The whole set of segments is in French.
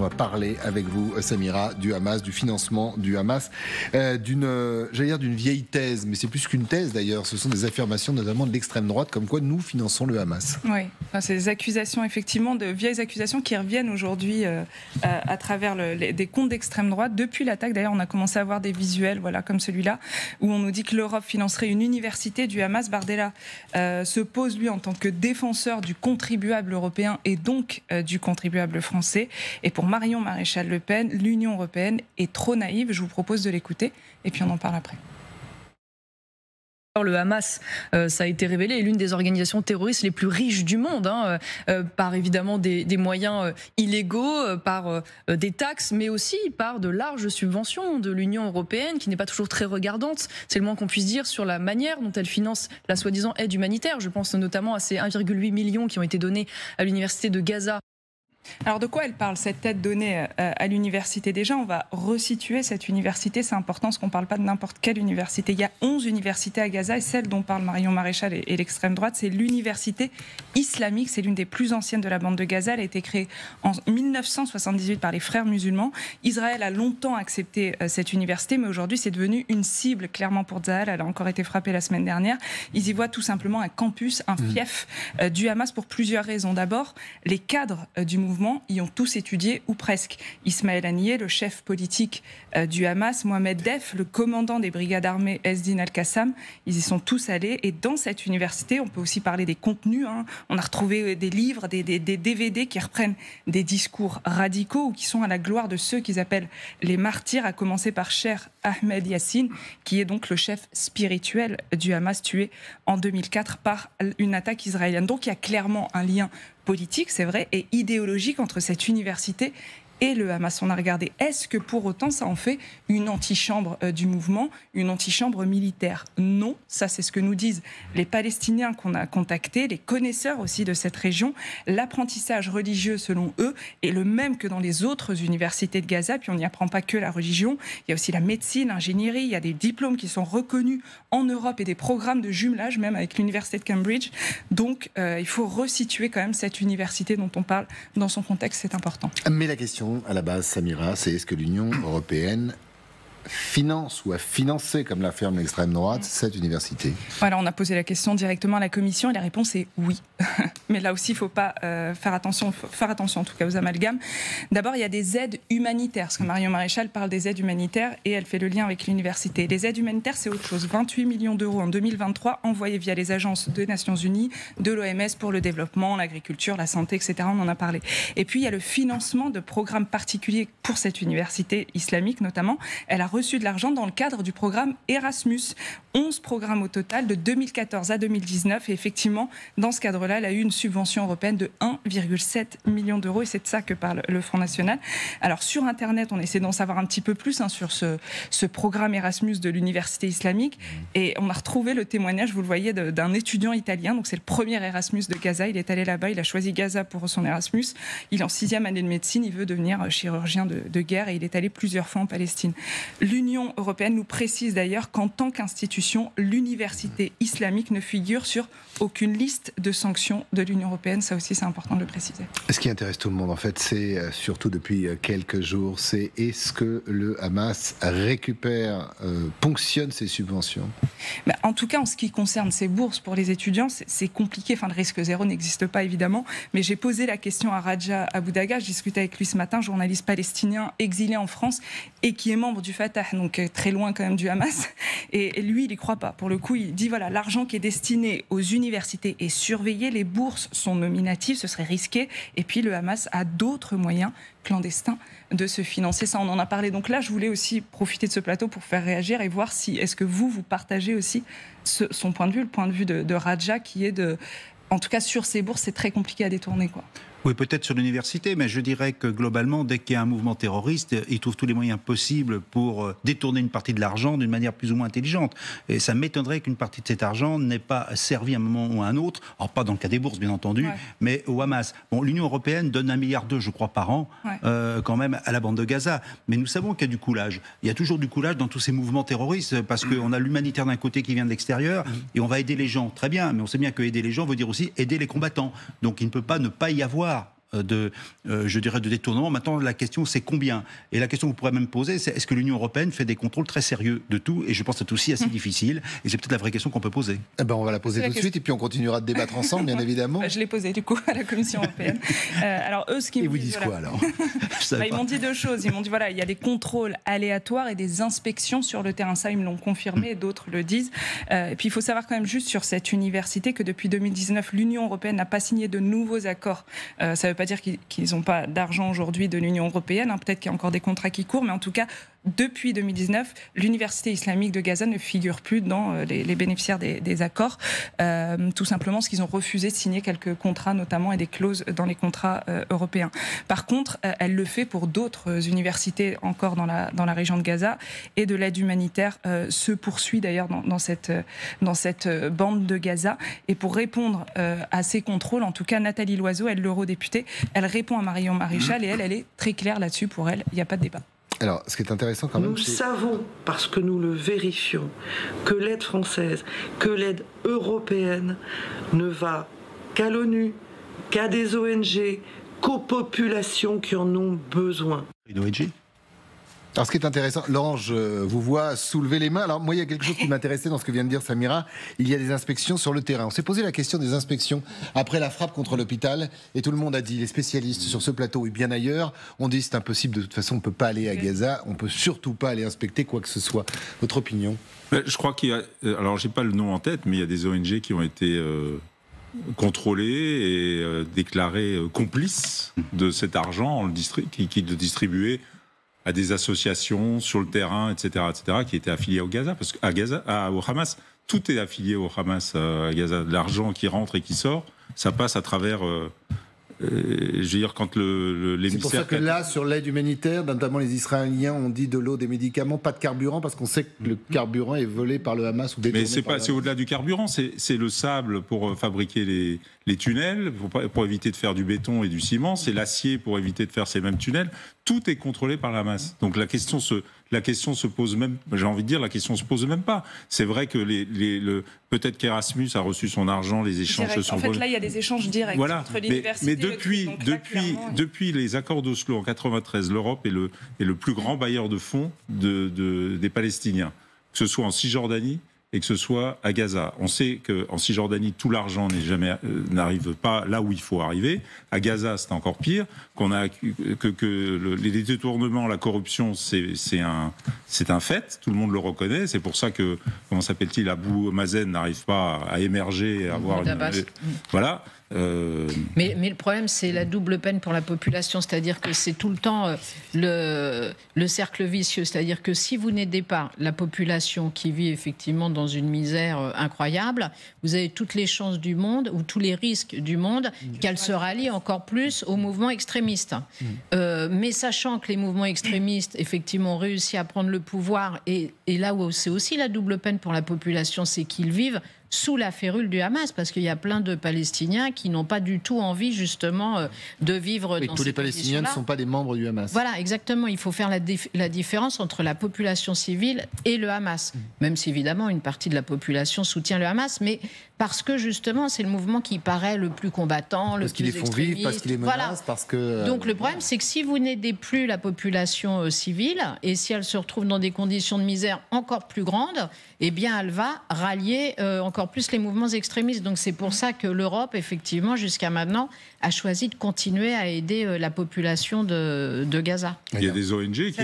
va parler avec vous, Samira, du Hamas, du financement du Hamas, d'une vieille thèse, mais c'est plus qu'une thèse d'ailleurs. Ce sont des affirmations notamment de l'extrême droite, comme quoi nous finançons le Hamas. Oui, c'est des accusations, effectivement, de vieilles accusations qui reviennent aujourd'hui à travers des comptes d'extrême droite. Depuis l'attaque, d'ailleurs, on a commencé à voir des visuels, voilà, comme celui-là, où on nous dit que l'Europe financerait une université du Hamas. Bardella se pose, lui, en tant que défenseur du contribuable européen et donc du contribuable français. Et pour Marion Maréchal Le Pen, l'Union européenne est trop naïve. Je vous propose de l'écouter et puis on en parle après. Le Hamas, ça a été révélé, est l'une des organisations terroristes les plus riches du monde, par évidemment des moyens illégaux, par des taxes, mais aussi par de larges subventions de l'Union européenne, qui n'est pas toujours très regardante, c'est le moins qu'on puisse dire, sur la manière dont elle finance la soi-disant aide humanitaire. Je pense notamment à ces 1,8 million qui ont été donnés à l'université de Gaza. Alors de quoi elle parle, cette aide donnée à l'université? Déjà, on va resituer cette université, c'est important parce qu'on ne parle pas de n'importe quelle université. Il y a 11 universités à Gaza et celle dont parle Marion Maréchal et l'extrême droite, c'est l'université islamique, c'est l'une des plus anciennes de la bande de Gaza. Elle a été créée en 1978 par les frères musulmans. Israël a longtemps accepté cette université, mais aujourd'hui c'est devenu une cible clairement pour Tsahal. Elle a encore été frappée la semaine dernière. Ils y voient tout simplement un campus, un fief du Hamas pour plusieurs raisons. D'abord, les cadres du mouvement y ont tous étudié, ou presque. Ismaël Haniyeh, le chef politique du Hamas, Mohamed Def, le commandant des brigades armées Esdin al-Qassam, ils y sont tous allés. Et dans cette université, on peut aussi parler des contenus. On a retrouvé des livres, des DVD qui reprennent des discours radicaux ou qui sont à la gloire de ceux qu'ils appellent les martyrs, à commencer par Cher Ahmed Yassine, qui est donc le chef spirituel du Hamas, tué en 2004 par une attaque israélienne. Donc il y a clairement un lien politique, c'est vrai, et idéologique entre cette université et le Hamas. On a regardé, est-ce que pour autant ça en fait une antichambre du mouvement, une antichambre militaire? Non, ça c'est ce que nous disent les Palestiniens qu'on a contactés, les connaisseurs aussi de cette région. L'apprentissage religieux selon eux est le même que dans les autres universités de Gaza, puis on n'y apprend pas que la religion, il y a aussi la médecine, l'ingénierie, il y a des diplômes qui sont reconnus en Europe et des programmes de jumelage même avec l'université de Cambridge. Donc il faut resituer quand même cette université dont on parle dans son contexte, c'est important. Mais la question à la base, Samira, c'est est-ce que l'Union européenne finance ou a financé, comme l'affirme l'extrême droite, cette université? Voilà, on a posé la question directement à la Commission et la réponse est oui. Mais là aussi, il ne faut pas faire attention en tout cas aux amalgames. D'abord, il y a des aides humanitaires, parce que Marion Maréchal parle des aides humanitaires et elle fait le lien avec l'université. Les aides humanitaires, c'est autre chose. 28 millions d'euros en 2023 envoyés via les agences des Nations Unies, de l'OMS pour le développement, l'agriculture, la santé, etc. On en a parlé. Et puis, il y a le financement de programmes particuliers pour cette université islamique notamment. Elle a reçu de l'argent dans le cadre du programme Erasmus. 11 programmes au total de 2014 à 2019. Et effectivement, dans ce cadre-là, elle a eu une subvention européenne de 1,7 million d'euros. Et c'est de ça que parle le Front National. Alors, sur Internet, on essaie d'en savoir un petit peu plus sur ce programme Erasmus de l'université islamique. Et on a retrouvé le témoignage, vous le voyez, d'un étudiant italien. Donc, c'est le premier Erasmus de Gaza. Il est allé là-bas, il a choisi Gaza pour son Erasmus. Il est en 6e année de médecine, il veut devenir chirurgien de guerre et il est allé plusieurs fois en Palestine. L'Union européenne nous précise d'ailleurs qu'en tant qu'institution, l'université islamique ne figure sur aucune liste de sanctions de l'Union européenne. Ça aussi, c'est important de le préciser. Ce qui intéresse tout le monde, en fait, c'est surtout depuis quelques jours, c'est est-ce que le Hamas récupère, ponctionne ses subventions? En tout cas, en ce qui concerne ces bourses pour les étudiants, c'est compliqué. Enfin, le risque zéro n'existe pas, évidemment. Mais j'ai posé la question à Raja Aboudaga. Je discutais avec lui ce matin, journaliste palestinien exilé en France et qui est membre du Fatah, donc très loin quand même du Hamas. Et lui, il n'y croit pas. Pour le coup, il dit voilà, l'argent qui est destiné aux universités est surveillé, les bourses sont nominatives, ce serait risqué. Et puis le Hamas a d'autres moyens clandestins de se financer. Ça, on en a parlé. Donc là, je voulais aussi profiter de ce plateau pour faire réagir et voir si, est-ce que vous partagez aussi son point de vue, le point de vue de Raja, qui est en tout cas sur ces bourses, c'est très compliqué à détourner, quoi. Oui, peut-être sur l'université, mais je dirais que globalement, dès qu'il y a un mouvement terroriste, ils trouvent tous les moyens possibles pour détourner une partie de l'argent d'une manière plus ou moins intelligente. Et ça m'étonnerait qu'une partie de cet argent n'ait pas servi à un moment ou à un autre, alors pas dans le cas des bourses bien entendu, mais au Hamas. Bon, l'Union européenne donne 1,2 milliard, je crois, par an, quand même, à la bande de Gaza. Mais nous savons qu'il y a du coulage. Il y a toujours du coulage dans tous ces mouvements terroristes, parce qu'on a l'humanitaire d'un côté qui vient de l'extérieur, et on va aider les gens. Très bien, mais on sait bien que aider les gens veut dire aussi aider les combattants. Donc il ne peut pas ne pas y avoir de détournement. Maintenant, la question, c'est combien ? Et la question que vous pourrez même poser, c'est est-ce que l'Union européenne fait des contrôles très sérieux de tout ? Et je pense que c'est aussi assez difficile. Et c'est peut-être la vraie question qu'on peut poser. Eh ben, on va la poser tout de suite et puis on continuera de débattre ensemble, bien évidemment. Je l'ai posée du coup à la Commission européenne. Alors eux, ce qu'ils vous disent quoi alors? Ils m'ont dit deux choses. Ils m'ont dit voilà, il y a des contrôles aléatoires et des inspections sur le terrain. Ça, ils me l'ont confirmé, d'autres le disent. Et puis il faut savoir quand même juste sur cette université que depuis 2019, l'Union européenne n'a pas signé de nouveaux accords. Ça ne veut pas dire qu'ils n'ont pas d'argent aujourd'hui de l'Union européenne. Peut-être qu'il y a encore des contrats qui courent, mais en tout cas, depuis 2019, l'université islamique de Gaza ne figure plus dans les bénéficiaires des accords, tout simplement parce qu'ils ont refusé de signer quelques contrats, notamment, et des clauses dans les contrats européens. Par contre, elle le fait pour d'autres universités encore dans la région de Gaza, et de l'aide humanitaire se poursuit d'ailleurs dans cette bande de Gaza. Et pour répondre à ces contrôles, en tout cas, Nathalie Loiseau, elle, l'eurodéputée, elle répond à Marion Maréchal et elle est très claire là-dessus. Pour elle, il n'y a pas de débat. Alors, ce qui est intéressant quand même, nous savons, parce que nous le vérifions, que l'aide française, que l'aide européenne ne va qu'à l'ONU, qu'à des ONG, qu'aux populations qui en ont besoin. Une ONG ? Alors, ce qui est intéressant, Laurent, je vous vois soulever les mains. Alors, moi, il y a quelque chose qui m'intéressait dans ce que vient de dire Samira. Il y a des inspections sur le terrain. On s'est posé la question des inspections après la frappe contre l'hôpital. Et tout le monde a dit, les spécialistes sur ce plateau et bien ailleurs, on dit c'est impossible. De toute façon, on ne peut pas aller à Gaza. On ne peut surtout pas aller inspecter quoi que ce soit. Votre opinion ? Je crois qu'il y a... Alors, je n'ai pas le nom en tête, mais il y a des ONG qui ont été... contrôlés et déclarés complices de cet argent qui le distribuait à des associations sur le terrain, etc., qui étaient affiliées au Gaza, parce au Hamas. Tout est affilié au Hamas à Gaza. L'argent qui rentre et qui sort, ça passe à travers. Je veux dire, quand l'émissaire. C'est pour ça que là, sur l'aide humanitaire, notamment les Israéliens ont dit de l'eau, des médicaments, pas de carburant, parce qu'on sait que le carburant est volé par le Hamas ou détourné. Mais c'est au-delà du carburant, c'est le sable pour fabriquer les tunnels, pour éviter de faire du béton et du ciment, c'est l'acier pour éviter de faire ces mêmes tunnels. Tout est contrôlé par le Hamas. Donc la question se pose même, j'ai envie de dire, la question se pose même pas. C'est vrai que peut-être qu'Erasmus a reçu son argent, les échanges se sont... En fait, là, il y a des échanges directs entre l'université... Mais depuis les accords d'Oslo en 93, l'Europe est le plus grand bailleur de fonds des Palestiniens, que ce soit en Cisjordanie et que ce soit à Gaza. On sait qu'en Cisjordanie, tout l'argent n'arrive pas là où il faut arriver. À Gaza, c'est encore pire. Les détournements, la corruption, c'est un fait. Tout le monde le reconnaît. C'est pour ça que, comment s'appelle-t-il, Abou Mazen n'arrive pas à émerger, à avoir voilà. Mais le problème, c'est la double peine pour la population, c'est-à-dire que c'est tout le temps le cercle vicieux, c'est-à-dire que si vous n'aidez pas la population qui vit effectivement dans une misère incroyable, vous avez toutes les chances du monde ou tous les risques du monde qu'elle se rallie encore plus aux mouvements extrémistes. Mais sachant que les mouvements extrémistes effectivement ont réussi à prendre le pouvoir, et là où c'est aussi la double peine pour la population, c'est qu'ils vivent sous la férule du Hamas, parce qu'il y a plein de Palestiniens qui n'ont pas du tout envie, justement, de vivre dans ces conditions-là. Tous les Palestiniens ne sont pas des membres du Hamas. Voilà, exactement. Il faut faire la différence entre la population civile et le Hamas. Même si, évidemment, une partie de la population soutient le Hamas, mais parce que, justement, c'est le mouvement qui paraît le plus combattant, le plus extrémiste. Parce qu'ils les font vivre, parce qu'ils les menacent, voilà. parce que... Donc, le problème, c'est que si vous n'aidez plus la population civile, et si elle se retrouve dans des conditions de misère encore plus grandes, eh bien, elle va rallier encore plus les mouvements extrémistes. Donc c'est pour ça que l'Europe, effectivement, jusqu'à maintenant, a choisi de continuer à aider la population de Gaza. Il y a des ONG qui...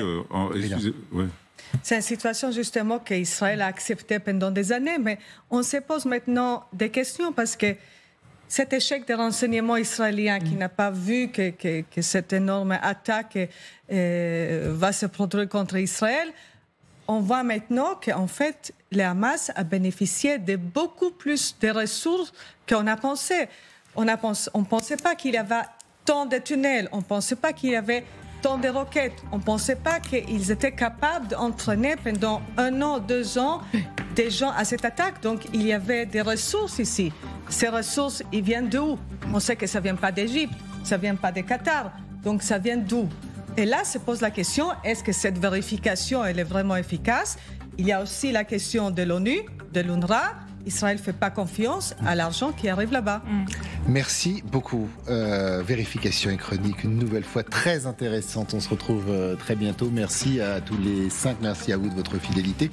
C'est une situation justement qu'Israël a acceptée pendant des années, mais on se pose maintenant des questions parce que cet échec des renseignements israéliens qui n'a pas vu que cette énorme attaque va se produire contre Israël, on voit maintenant qu'en fait, le Hamas a bénéficié de beaucoup plus de ressources qu'on a pensé. On ne pensait pas qu'il y avait tant de tunnels, on ne pensait pas qu'il y avait tant de roquettes, on ne pensait pas qu'ils étaient capables d'entraîner pendant 1 an, 2 ans des gens à cette attaque. Donc il y avait des ressources ici. Ces ressources, ils viennent d'où? On sait que ça ne vient pas d'Égypte, ça ne vient pas de Qatar, donc ça vient d'où? Et là se pose la question, est-ce que cette vérification elle est vraiment efficace? Il y a aussi la question de l'ONU, de l'UNRWA, Israël ne fait pas confiance à l'argent qui arrive là-bas. Merci beaucoup. Vérification et chronique, une nouvelle fois très intéressante. On se retrouve très bientôt. Merci à tous les 5. Merci à vous de votre fidélité.